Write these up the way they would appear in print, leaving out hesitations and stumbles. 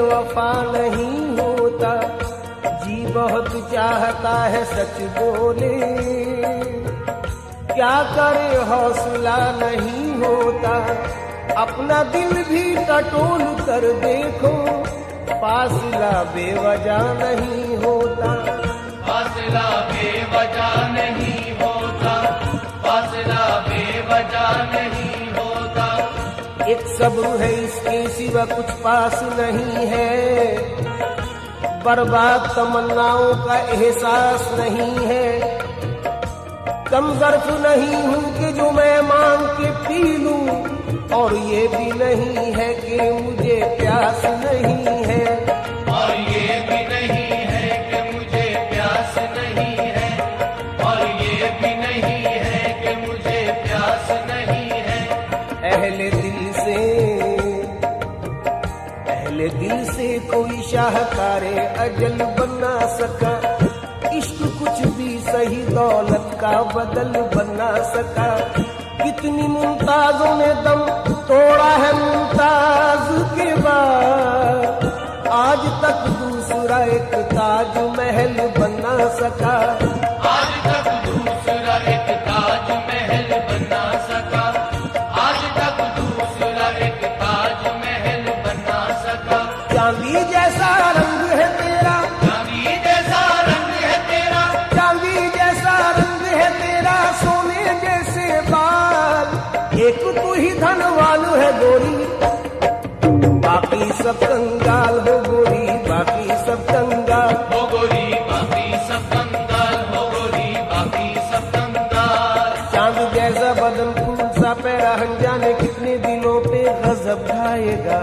वफा नहीं होता, जी बहुत चाहता है सच बोले, क्या करे हौसला नहीं होता, अपना दिल भी टटोल कर देखो, फासला बेवजह नहीं होता, फासला बेवजह नहीं होता, फासला बेवजह नहीं होता। एक सब्र है इसके सिवा कुछ पास नहीं है, बर्बाद तमन्नाओं का एहसास नहीं है, कम ज़र्फ नहीं हूँ कि जो मैं मांग के पी लूं, और ये भी नहीं है कि मुझे प्यास नहीं है, और ये भी नहीं है कि मुझे प्यास नहीं है, और ये भी नहीं है कि मुझे प्यास नहीं है। अहले दिल से कोई शाहकारे अजल बना सका, इश्क कुछ भी सही दौलत का बदल बना सका, कितनी मुमताजों ने दम तोड़ा है मुमताज के बाद, आज तक दूसरा एक ताज महल बना सका, आज तक दूसरा एक ताज महल बना सका, आज तक दूसरा एक ताज महल बना सका। चांदी जैसा रंग है तेरा, चांदी जैसा रंग है तेरा, चांदी जैसा रंग है तेरा, सोने जैसे बाल, एक तू ही धनवान है गोरी, बाकी सब कंगाल हो गोरी, बाकी सब कंगाल हो गोरी, बाकी सब कंगाल हो गोरी, बाकी सब कंगाल। चांद जैसा बदन फूल सा पैरा जाने कितने दिनों पे गजब ढाएगा,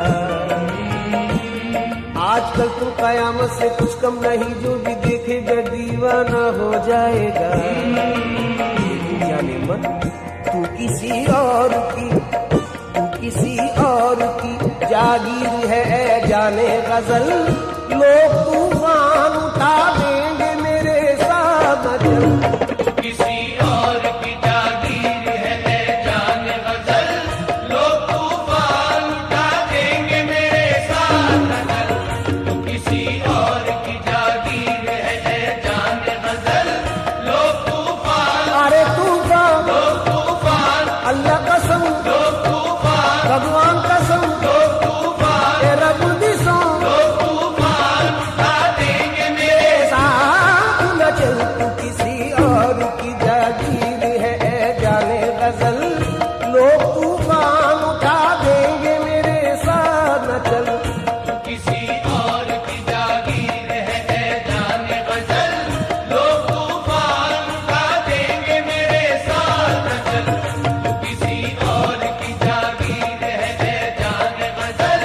आजकल तो कयामत से कुछ कम नहीं, जो भी देखेगा दीवाना हो जाएगा। जाने मन तू किसी और की, तू किसी और की जागीर है जाने गजल, लोग तूफान उठा देंगे मेरे साथ चल, किसी और की जागीर है जाने गजल, लोग तूफान उठा देंगे मेरे साथ चल, किसी और की जागीर है जाने गजल, लोग तूफान, अरे तूफान, लोग तूफान, अल्लाह कसम, लोग तूफान, भगवान कसम, लोग तूफान, तेरा बुद्धिसों लोग तूफान उठा देंगे मेरे साथ न चल, तू किसी और की जागीर है जाने गजल, लोग तूफान उठा देंगे मेरे साथ न चल, किसी और की जागीर है जाने गजल, लोग तूफान उठा देंगे मेरे साथ चल, किसी और की जागीर है जाने गजल,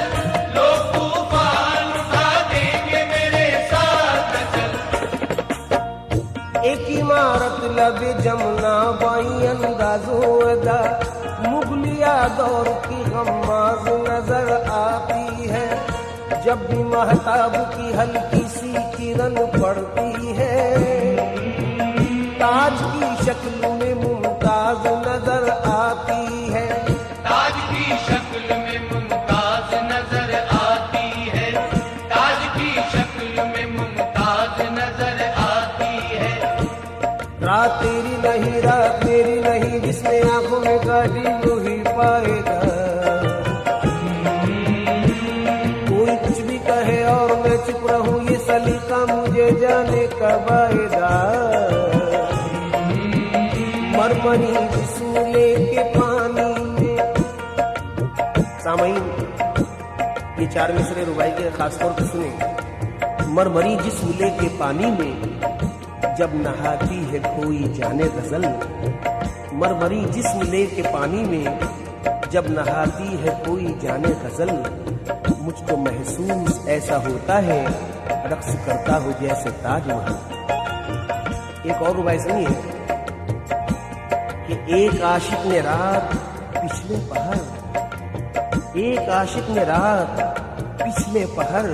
लोग तूफान उठा देंगे मेरे साथ चल। एक इमारत लबे जमुना बाई अंदाजो अदा, मुगलिया दौर की गम्माज नजर आती है, जब भी महताब की हल्की सी किरण पड़ती है, ताज की शक्ल में मुमताज नजर आती है, ताज की शक्ल में मुमताज नजर आती है, ताज की शक्ल में मुमताज नजर आती है। रात तेरी नहीं, रात तेरी नहीं, जिसने आंखों में काटी वही पाएगा, कोई कुछ भी कहे और मैं चुप रहूं, ये सलीका मुझे जाने कब आएगा, मरमरी सूले के पानी में सामईन, ये 4 मिसरे रुबाई के खासतौर पर सुने। मरमरी जिस्म लेके पानी में जब नहाती है कोई जाने गजल, मरमरी जिस्म लेके पानी में जब नहाती है कोई जाने गजल, मुझ तो महसूस ऐसा होता है रक्स करता हो जैसे ताजमहल। एक और रुबाई सुनिए कि एक आशिक ने रात पिछले पहर, एक आशिक ने रात पिछले पहर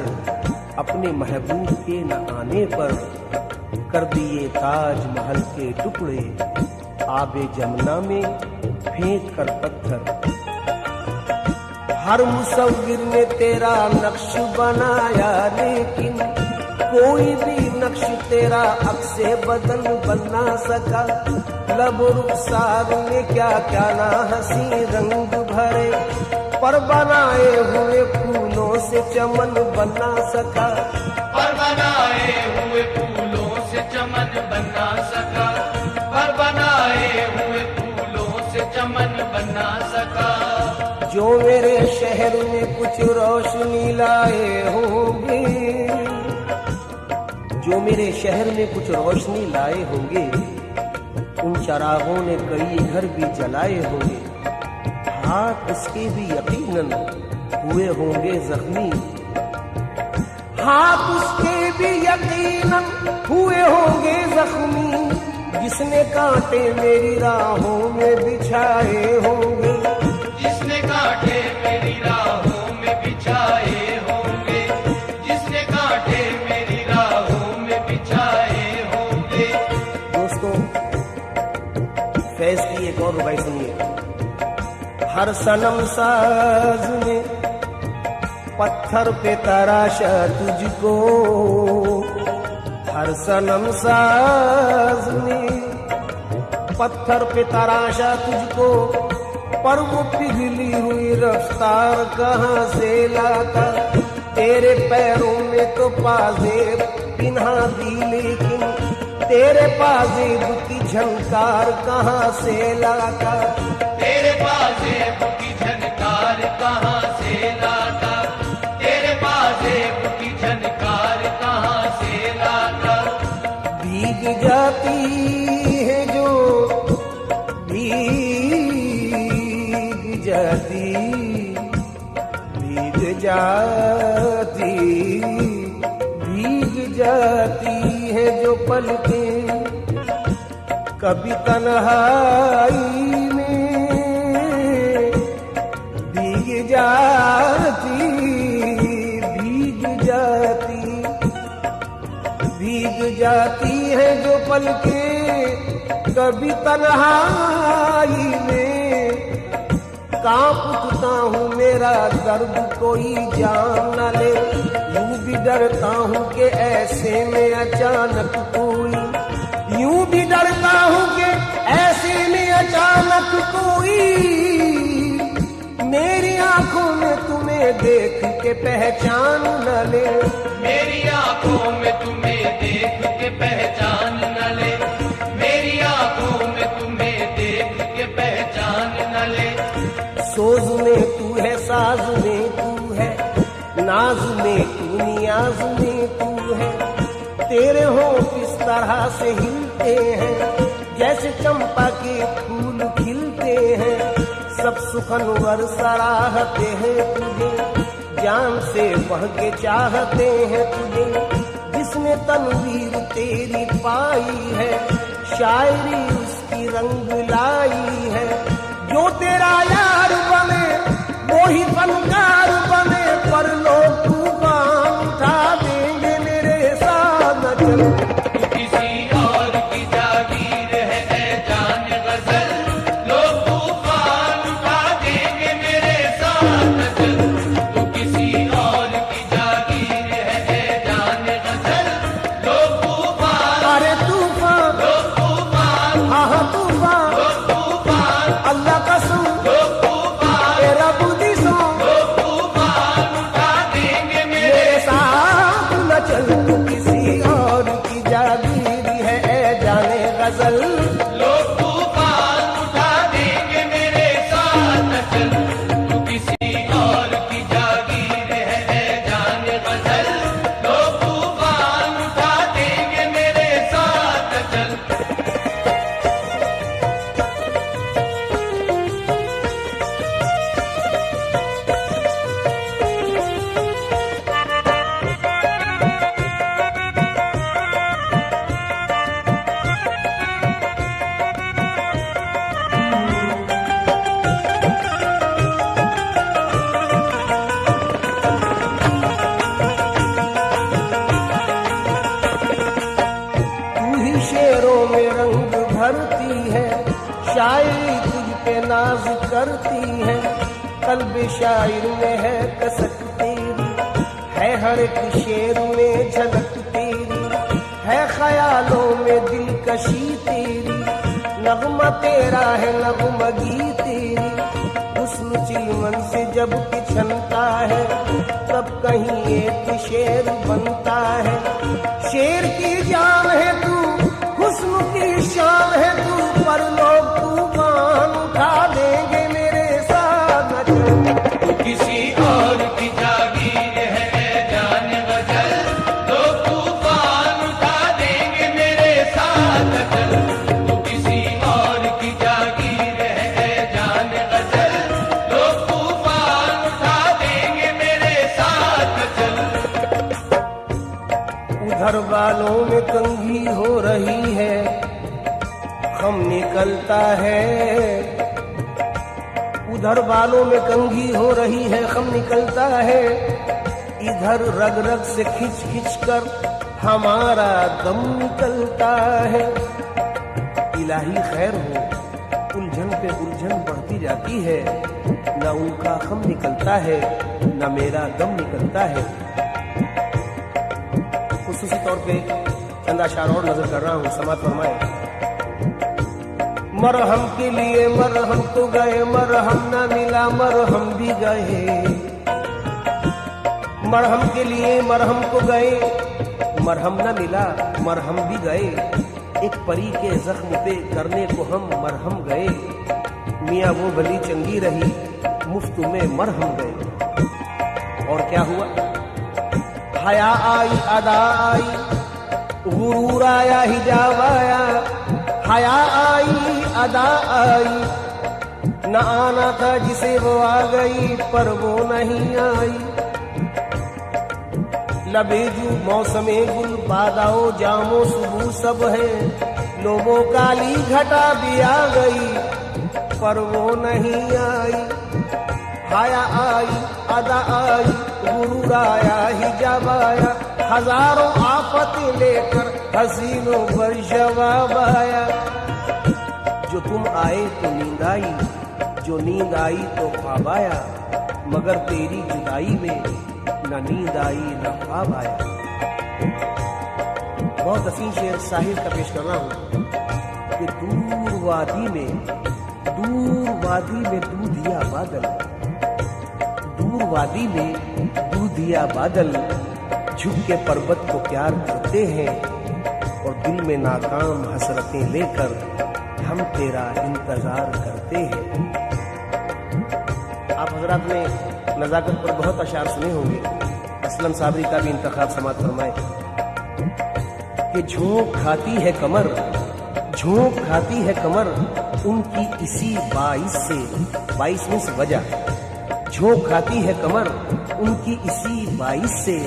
अपने महबूब के न आने पर कर दिए ताजमहल के टुकड़े आबे जमुना में फेंक कर पत्थर। हर मुसव्विर ने तेरा नक्श बनाया लेकिन कोई भी नक्श तेरा अक्से बदल बना सका। लब रुखसार ने क्या क्या ना हंसी रंग भरे, पर बनाए हुए फूलों से चमन बना सका। पर बनाए हुए फूलों से चमन बना सका, पर बनाए हुए फूलों से चमन बना सका। जो मेरे शहर में कुछ रोशनी लाए होंगे, जो मेरे शहर में कुछ रोशनी लाए होंगे, उन चरागों ने कई घर भी जलाए होंगे। हाथ उसके भी यकीनन हुए होंगे जख्मी, हाथ उसके भी यकीनन हुए होंगे जख्मी, जिसने कांटे मेरी राहों में बिछाए होंगे, जिसने कांटे मेरी राहों में बिछाए होंगे, जिसने कांटे मेरी राहों में बिछाए होंगे। दोस्तों, फैज की एक और रुबाई सुनिए। हर सनम साज ने पत्थर पे तराशा तुझको, हर सनम साज ने पत्थर पे तराशा तुझको, पर वो पिघली हुई रफ्तार कहाँ से लाता। तेरे पैरों में तो पाजेब पिन्हा दी लेकिन तेरे पाजेब की झनकार कहाँ से लाता। तेरे पाजेब की झनकार कहाँ से लाता, तेरे पाजेब की झनकार कहाँ से लाता। भीग जाती है जो भीग जाती, भीग जाती, भीग जाती है जो पलकें कभी तन्हाई में, भीग जाती, भीग जाती, भीग जाती है जो पलकें कभी तन्हाई में। कांप उठता हूँ मेरा दर्द कोई जान न ले, यूं भी डरता हूँ कि ऐसे में अचानक कोई, यूं भी डरता हूँ कि ऐसे में अचानक कोई मेरी आंखों में तुम्हें देख के पहचान न ले, मेरी आंखों में तुम्हें देख के पहचान न ले, मेरी आंखों में तुम्हें देख के पहचान न ले। सोज में तू है, साज में तू है, नाज में तू, नियाज में तू है। तेरे होंठ किस तरह से हिलते हैं जैसे चंपा के फूल खिलते हैं। सब सुखनवर सराहते हैं तुझे, जान से बढ़ के चाहते हैं तुझे। जिसने तनवीर तेरी पाई है, शायरी उसकी रंग लाई है। जो तेरा यार बने वो ही फनकार बने, पर लोग तूफान उठा देंगे मेरे साथ न चल। किसी और की जागीर है ऐ जान गजल, लोग तूफान उठा देंगे मेरे साथ चल। तू किसी और की जागीर है ऐ जान गजल, लोग तूफान, अरे तूफान, लोग तूफान, हाँ हाँ तूफान, लोग तूफान, अल्लाह कसम, लोग तूफान, करती है। कल्ब शायर में है कसक तेरी, है हर एक शेर में झलक तेरी, है ख्यालों में दिलकशी तेरी, नगमा तेरा है नगमगी तेरी। हुस्न चिलमन से जब पिछलता है तब कहीं एक शेर बनता है। शेर की जान है तू, हुस्न की शान है तू, पर लोग तूफान उठा देंगे मेरे साथ न चल। तू किसी और की जागीर है जान गजल, लोग तूफान उठा देंगे मेरे साथ चल। तू किसी और की जागीर है जान गजल, लोग तूफान उठा देंगे मेरे साथ चल। उधर बालों में कंघी हो रही है, खम निकलता है। उधर बालों में कंघी हो रही है, खम निकलता है। इधर रग रग से खिंच खिंच कर हमारा दम निकलता है। इलाही खैर हो, उलझन पे उलझन बढ़ती जाती है। न उनका खम निकलता है न मेरा दम निकलता है। खुसूसी तौर पे चंद अशार और नजर कर रहा हूँ, समात फरमाए। मरहम के लिए मरहम तो गए, मरहम न मिला मरहम भी गए। मरहम के लिए मरहम को गए, मरहम न मिला मरहम भी गए। एक परी के जख्म पे करने को हम मरहम गए। मियाँ वो भली चंगी रही, मुफ्त में मरहम गए। और क्या हुआ? हया आई अदा आई, गुरूर आया हिजाब आया। हया आई अदा आई, न आना था जिसे वो आ गई पर वो नहीं आई। लबेजू मौसमे गुल बादाओ जामो सुबह सब है। लोगों काली घटा भी आ गई पर वो नहीं आई। हया आई अदा आई, गुरूर आया हिजाब आया। हजारों आफतें लेकर हसीनों पर जवाब आया। जो तुम आए तो नींद आई, जो नींद आई तो ख्वाब आया। मगर तेरी जुदाई में न नींद आई न ख्वाब आया। बहुत हसीन शेर साहिर का पेश कर रहा हूँ कि दूर वादी में दूधिया बादल, दूर वादी में दूधिया बादल झुक के पर्वत को प्यार करते हैं। और दिल में नाकाम हसरतें लेकर हम तेरा इंतजार करते हैं। आप हजरात ने नजाकत पर बहुत अशार सुने होंगे। असलम साबरी का भी इंतखाब समात फरमाए कि झोंक खाती है कमर, झोंक खाती है कमर उनकी इसी 22 से, 22 में से वजह। झोंक खाती है कमर उनकी इसी 22 से।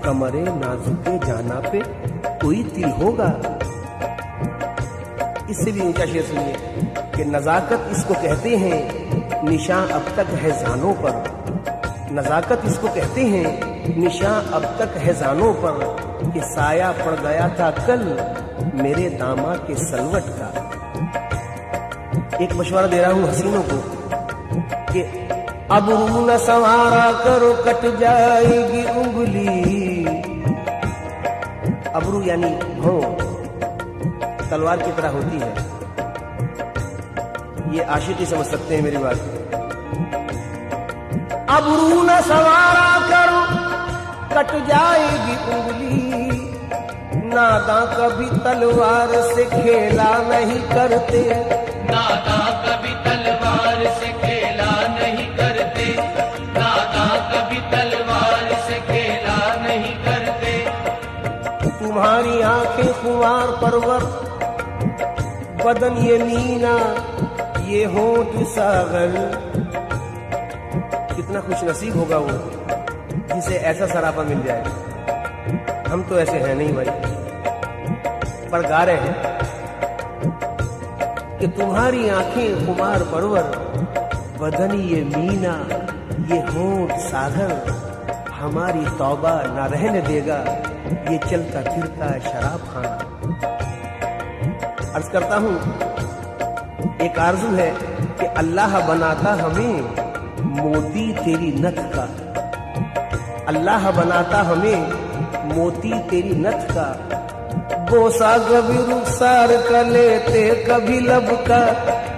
कमरे नाजुके जाना पे कोई तिल होगा। इससे भी ऊंचा शेर सुनिए कि नजाकत इसको कहते हैं निशान अब तक है जानों पर। नजाकत इसको कहते हैं निशान अब तक है जानों पर। कि साया पड़ गया था कल मेरे दामाद के सलवट का। एक मशवरा दे रहा हूं हसीनों को कि अब रू न संवारा करो कट जाएगी उंगली। अबरू यानी भौं तलवार की तरह होती है। ये आशिकी समझ सकते हैं मेरी बात। अबरू न संवारा करो कट जाएगी उंगली। नादा कभी तलवार से खेला नहीं करते, नादा कभी तलवार से खेला नहीं करते, नादा कभी तलवार से खेला नहीं करते। तुम्हारी आंखें खुमार परवर, बदन ये मीना ये होंठ सागर। कितना खुश नसीब होगा वो जिसे ऐसा सरापा मिल जाए। हम तो ऐसे हैं नहीं भाई, पर गा रहे हैं कि तुम्हारी आंखें खुमार परवर, बदन ये मीना ये होंठ सागर। हमारी तौबा ना रहने देगा ये चलता फिरता शराब खाना। अर्ज करता हूं एक आरज़ू है कि अल्लाह बनाता हमें मोती तेरी नथ का, अल्लाह बनाता हमें मोती तेरी नथ का। बोसा कभी रुखसार का लेते कभी लब का,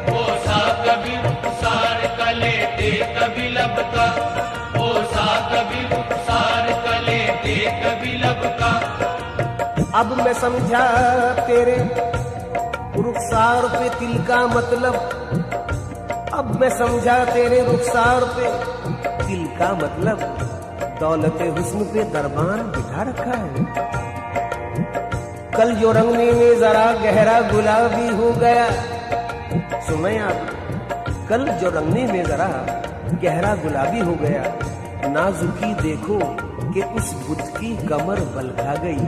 बोसा कभी रुखसार का लेते कभी लब का, बोसा कभी रुखसार का लेते कभी लब का। अब मैं समझा तेरे रुखसार पे तिल का मतलब, अब मैं समझा तेरे रुखसार पे तिल का मतलब। दौलत हुस्न पे दरबान बिठा रखा है। कल जो रंगने में जरा गहरा गुलाबी हो गया, सुने आप, कल जो रंगने में जरा गहरा गुलाबी हो गया। नाजुकी देखो कि उस बुत की कमर बलखा गई।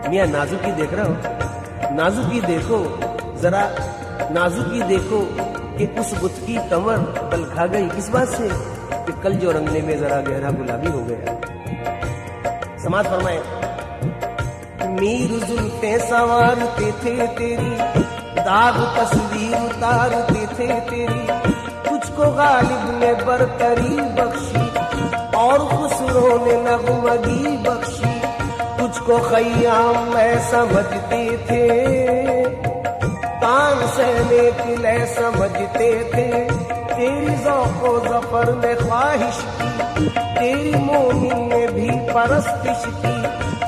मियां नाजुकी देख रहा हो, नाजुकी देखो जरा, नाजुकी देखो कि उस बुत की कमर बलखा गई। किस बात से? कि कल जो रंगने में जरा गहरा गुलाबी हो गया। समाज फरमाए, मीर जुल्फे संवारते थे तेरी, दाग तस्वीर उतारते थे तेरी। तुझको गालिब ने बरतरी बख्शी और खुसरो ने नगमगी बख्शी। तुझको खय्याम में समझते थे, तान सहने किले समझते थे। तेरी ज़ौक़ो ज़फ़र में ख्वाहिश की, तेरी मोमिन ने भी परस्तिश की।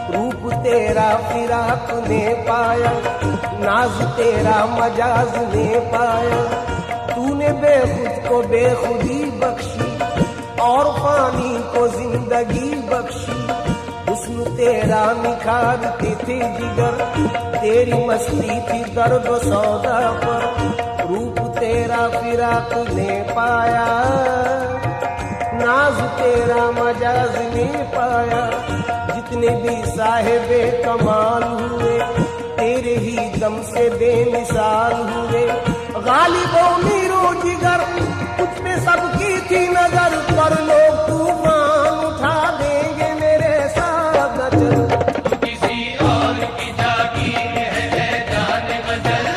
रूप तेरा फिराक ने पाया, नाज तेरा मजाज ने पाया। तूने बेखुद को बेखुदी बख्शी और पानी को जिंदगी बख्शी। हुस्न तेरा निखारते थे जिगर, तेरी मस्ती थी दर्द सौदा पर। रूप तेरा फिराक ने पाया, नाज तेरा मजाज ने पाया। जितने भी साहिबे कमाल हुए, तेरे ही दम से बेमिसाल हुए। गालिबों मीरो जिगर, कुछ पे सबकी थी नजर। पर लोग तूफान उठा देंगे मेरे साथ न चल। किसी और की जागीर है जान गजल,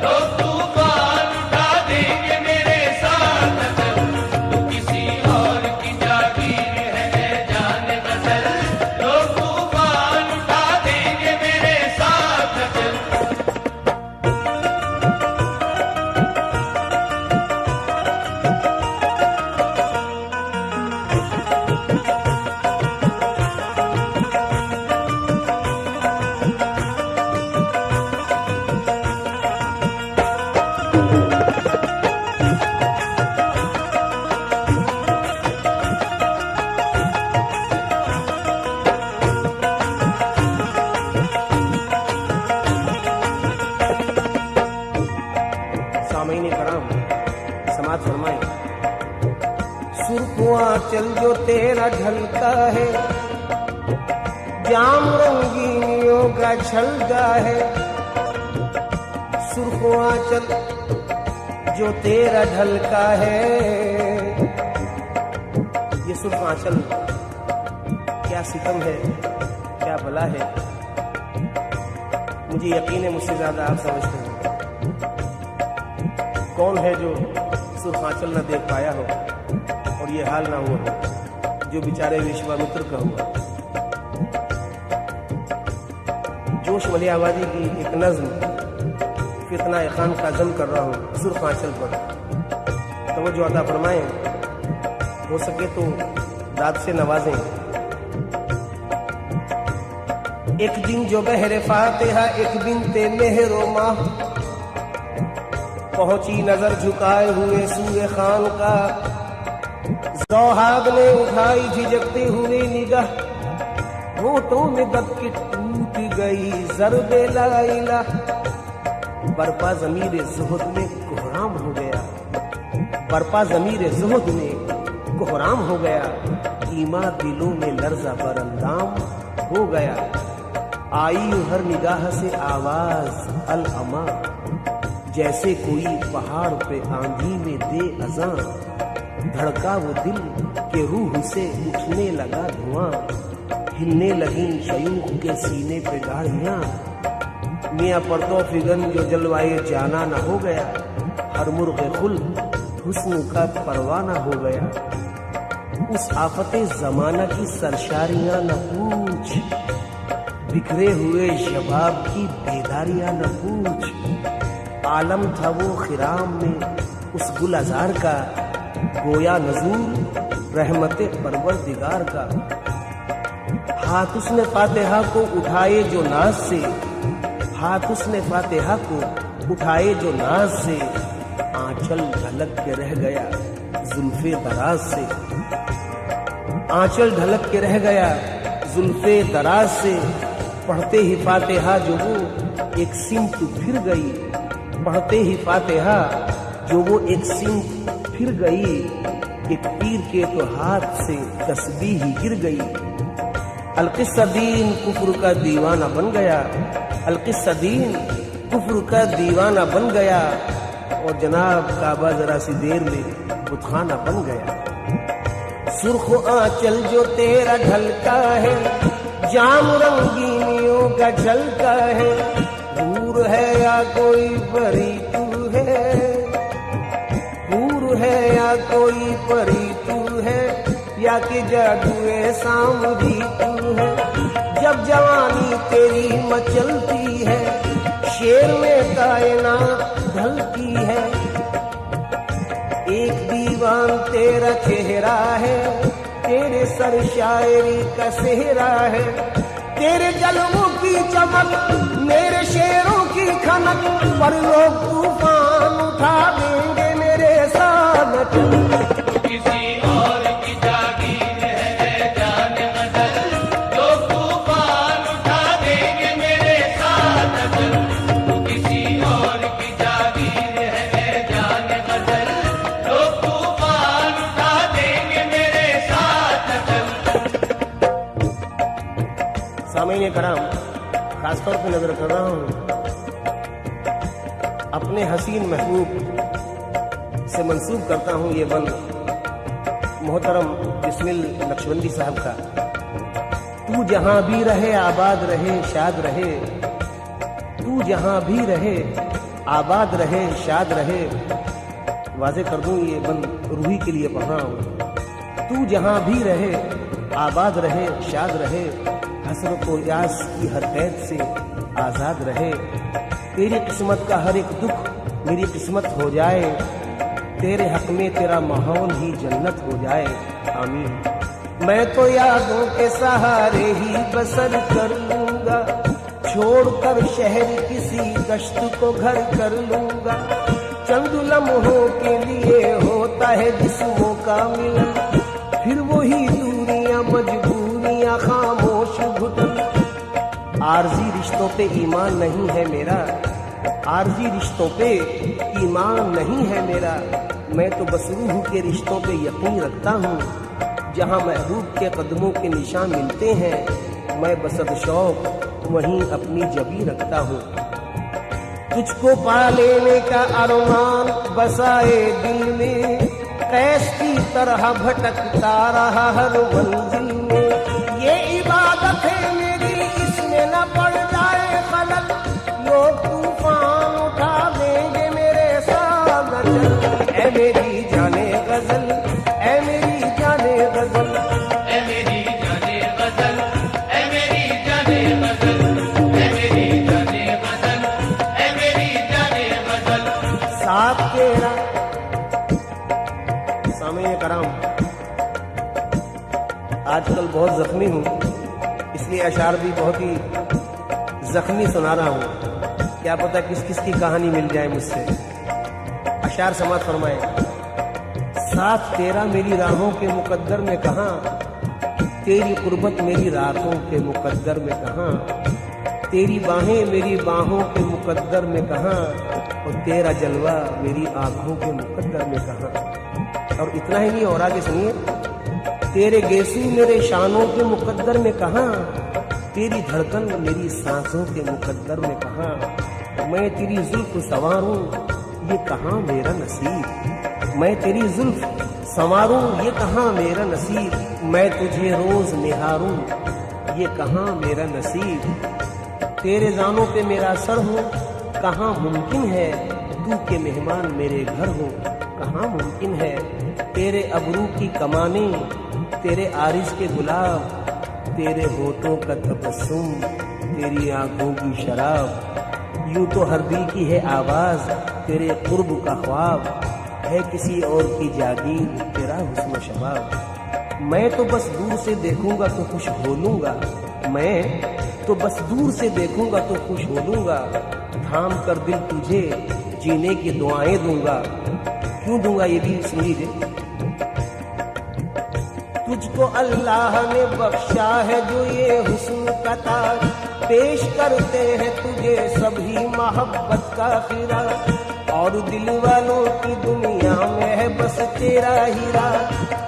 लोग तूफान उठा देंगे मेरे साथ न चल। किसी और की जागीर है जान गजल, लोग तूफान उठा देंगे मेरे साथ न चल। सामईन कराम, समाज फरमाए, सुर्खुआ चल जो तेरा ढलका है, जाम रंगीनियों का छलका है। सुर्खुआ चल जो तेरा ढलका है। ये सुर्ख आंचल क्या सितम है, क्या भला है। मुझे यकीन है मुझसे ज्यादा आप समझते हैं। कौन है जो सुर्ख आंचल न देख पाया हो और ये हाल ना हुआ हो जो बेचारे विश्वामित्र का हुआ। जोश मलियावादी की एक नज्म फितना खान का जम कर रहा हूँ सुर्ख आंचल पर। तवज्जो अता फरमाएं, हो सके तो दाद से नवाजें। एक दिन जो बहरे फातिहा, एक बिनते मेहरो माह, पहुंची नजर झुकाए हुए सूरे खान का। ज़ौहाब ने उठाई झिझकते हुए निगाह, होठों में दब के टूट गई ज़र्बे ला इलाह। बरपा ज़मीर ज़ुहद में कोहराम हो गया, बरपा ज़मीर ज़ुहद में कोहराम हो गया। ईमा दिलों में लर्ज़ा बरंदाम हो गया। आई हर निगाह से आवाज अल अमा, जैसे कोई पहाड़ पे आंधी में दे अज़ां। धड़का वो दिल के रूह से उठने लगा धुआं, हिलने लगी शयूख के सीने पे गाड़ियां। मियाँ पर्दो फिगन जो जलवाए जाना न हो गया, हर मुर्ग़े खुल्द हुस्न का परवाना हो गया। उस आफते ज़माना की सरशारियां न पूछ, बिखरे हुए शबाब की बेदारियां न पूछ। आलम था वो खिराम में उस गुलजार का, गोया नजूर रहमते परवरदिगार का। हाथ उसने फातिहा को उठाए जो नाज से, हाथ उसने फातिहा को उठाए जो नाज से, आंचल ढलक के रह गया जुल्फे दराज से। आंचल ढलक के रह गया जुल्फे दराज से। पढ़ते ही फातिहा जो वो एक सिमत फिर गई, पढ़ते ही फातिहा जो वो एक सिमत फिर गई। एक पीर के तो हाथ से तस्बीह ही गिर गई। अलकिस्सदीन कुफ्र का दीवाना बन गया, अलकिस्सदीन कुफ्र का दीवाना बन गया। और जनाब काबा जरा सी देर में बुतखाना बन गया। सुर्ख आंचल जो तेरा ढलका है, जाम रंगीनियों का झलका है। हूर है या कोई परी तू है, हूर है या कोई परी तू है, या कि जादुए सामरी तू है। जब जवानी तेरी मचलती है, शेर में कायनात ढलती है। एक दीवान तेरा चेहरा है, तेरे सर शायरी का सेहरा है। तेरे जलवों की चमक, मेरे शेरों की खनक, पर लोग तूफान उठा देंगे मेरे साथ। किसी और की जागीर है जान गजल, लोग तूफान उठा देंगे मेरे साथ। किसी और की जागीर है जान गजल, लोग तूफान उठा देंगे मेरे साथ। सामईन कराम, खासतौर पर नजर कर रहा हूँ अपने हसीन महबूब से मंसूब करता हूँ ये बंद मोहतरम बिस्मिल नक्शबंदी साहब का। तू जहां भी रहे आबाद रहे शाद रहे, तू जहां भी रहे आबाद रहे शाद रहे। वाज़े कर दूं ये बंद रूही के लिए पढ़ा हूँ। तू जहां भी रहे आबाद रहे शाद रहे, हसरत व यास की हर कैद से आजाद रहे। तेरी किस्मत का हर एक दुख मेरी किस्मत हो जाए, तेरे हक में तेरा माहौल ही जन्नत हो जाए। आमीन। मैं तो यादों के सहारे ही बसर कर लूंगा, छोड़कर शहर किसी कश्त को घर कर लूंगा। चंद लम्हों के लिए होता है जिस्मों का मिलन, फिर वही दूरियां मजबूरियां खामोश घुटन। आरजी रिश्तों पे ईमान नहीं है मेरा, आरजी रिश्तों पे ईमान नहीं है मेरा। मैं तो बस रूह के रिश्तों पे यकीन रखता हूँ। जहाँ महबूब के कदमों के निशान मिलते हैं, मैं बसद शौक वहीं अपनी जबी रखता हूँ। तुझको पा लेने का अरमान बसाए दिल में, कैस की तरह भटकता रहा हर मंजिल में। ये इबादत है मेरी, इसमें न पड़ जाए खलल, लोग तूफान उठा देंगे मेरे साथ। ऐ मेरी जाने गजल, ऐ मेरी जाने गजल, ऐ मेरी जाने गजल, ऐ मेरी जाने गजल, ऐ मेरी जाने गजल, ऐ मेरी जाने गजल। साथ तेरा सामईन कराम, आजकल बहुत जख्मी हूँ, इसलिए अशार भी बहुत ही जख्मी सुना रहा हूँ। क्या पता किस किस की कहानी मिल जाए मुझसे। अशार समात फरमाए। साथ तेरा मेरी राहों के मुकद्दर में कहाँ, तेरी कुर्बत मेरी रातों के मुकद्दर में कहाँ। तेरी बाहें मेरी बाहों के मुकद्दर में कहाँ, और तेरा जलवा मेरी आंखों के मुकद्दर में कहाँ। और इतना ही नहीं, और आगे सुनिए। तेरे गेसू मेरे शानों के मुकद्दर में कहाँ, तेरी धड़कन मेरी सांसों के मुकद्दर में कहाँ। मैं तेरी जुल्फ संवारूं ये कहाँ मेरा नसीब, मैं तेरी जुल्फ संवारूं ये कहाँ मेरा नसीब। मैं तुझे रोज निहारूं ये कहाँ मेरा नसीब। तेरे जानों पे मेरा सर हो कहाँ मुमकिन है, तू के मेहमान मेरे घर हो, कहाँ मुमकिन है तेरे अबरू की कमाने, तेरे आरिस के गुलाब, तेरे होठों का तबस्सुम, तेरी आंखों की शराब। यूं तो हर दिल की है आवाज तेरे कुर्ब का ख्वाब, है किसी और की जागीर तेरा हुस्न शबाब। मैं तो बस दूर से देखूंगा तो खुश हो लूंगा, मैं तो बस दूर से देखूंगा तो खुश हो लूंगा। थाम कर दिल तुझे जीने की दुआएं दूंगा। क्यों दूंगा ये भी सुन लीजिए। तुझको अल्लाह ने बख्शा है जो ये हुस्न का ताज, पेश करते हैं तुझे सभी मोहब्बत का खिरा, और दिल वालों की दुनिया में है बस तेरा हीरा।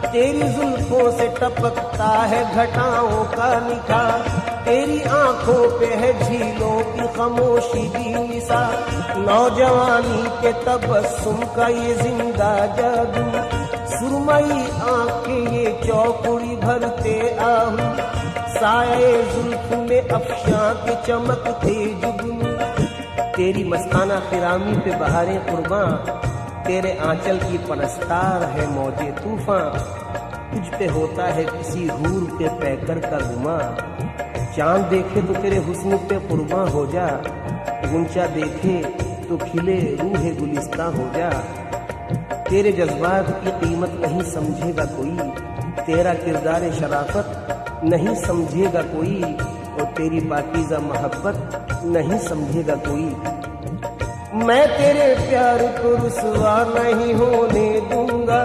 तेरी जुल्फों से टपकता है घटाओं का निखार, तेरी आंखों पे है झीलों की खामोशी की निसार। नौजवानी के तबस्सुम का ये जिंदा जादू, सुरमई आंखें ये चौकुड़ी भरते आहू, साए जुल्फ में अफशां के चमकते जुगनू। तेरी मस्ताना फिरामी पे बहारें कुर्बां, तेरे आंचल की परस्तार है मौजे तूफान। तुझ पे होता है किसी हूर के पैकर का गुमा, चांद देखे तो तेरे हुस्न पे कुर्बां हो जा, गुंचा देखे तो खिले रूहे गुलिस्ता हो जा। तेरे जज्बात की कीमत नहीं समझेगा कोई, तेरा किरदार शराफत नहीं समझेगा कोई, और तेरी पाकीज़ा मोहब्बत नहीं समझेगा कोई। मैं तेरे प्यार को रुसवा नहीं होने दूंगा,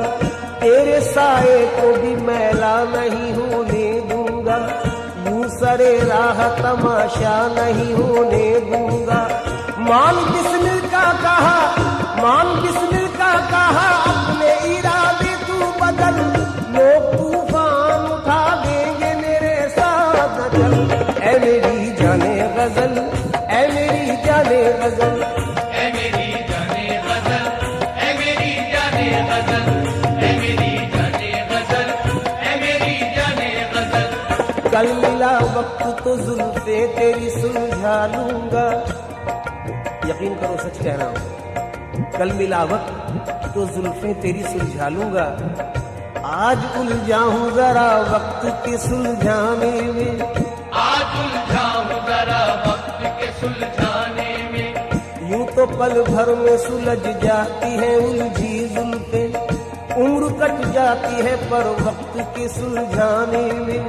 तेरे साए को भी मैला नहीं होने दूंगा। यूं सरे राह तमाशा नहीं होने दूंगा। मान बिस्मिल का कहा, मान बिस्मिल का कहा, अपने इरादे तू बदल, लोग तूफान उठा देंगे मेरे साथ न चल। ऐ मेरी जाने गजल, ऐ मेरी जाने गजल, ऐ मेरी जाने गजल, ऐ मेरी जाने गजल, ऐ मेरी जाने गजल, ऐ मेरी जाने गजल। कल मिला वक्त तो जुल्फे तेरी सुलझा लूंगा। यकीन करो सच कह रहा हूं। कल मिला वक्त तो जुल्फे तेरी सुलझा लूंगा। आज उलझाऊं जरा वक्त के सुलझाने में, आज उलझाऊं जरा वक्त के सुलझाने में। यूं तो पल भर में सुलझ जाती है उलझी जुल्फे, उम्र कट जाती है पर वक्त के सुलझाने में।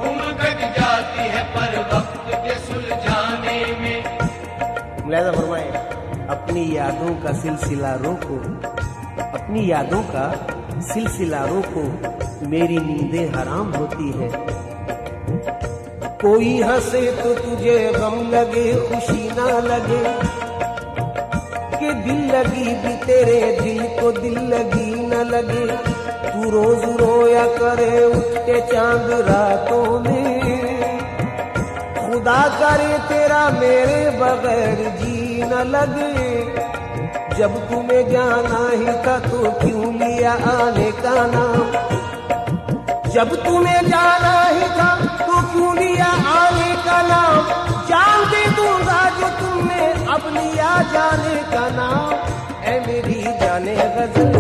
उम्र कट जाती है पर वक्त के सुलझाने में। मुलाहिजा फरमाए, अपनी यादों का सिलसिला रोको, अपनी यादों का सिलसिला रोको, मेरी नींदें हराम होती है। कोई हंसे तो तुझे गम लगे खुशी ना लगे, कि दिल लगी भी तेरे दिल को दिल लगी न लगे। तू रोज रोया करे उठ के चांद रातों में, खुदा करे तेरा मेरे बगैर जी न लगे। जब तुम्हें जाना ही था तो क्यों लिया आने का नाम, जब तुम्हें जाना ही था तो क्यों लिया आने का नाम। जान दे दूंगा जो तुमने अब लिया जाने का नाम। ऐ मेरी जाने गजल,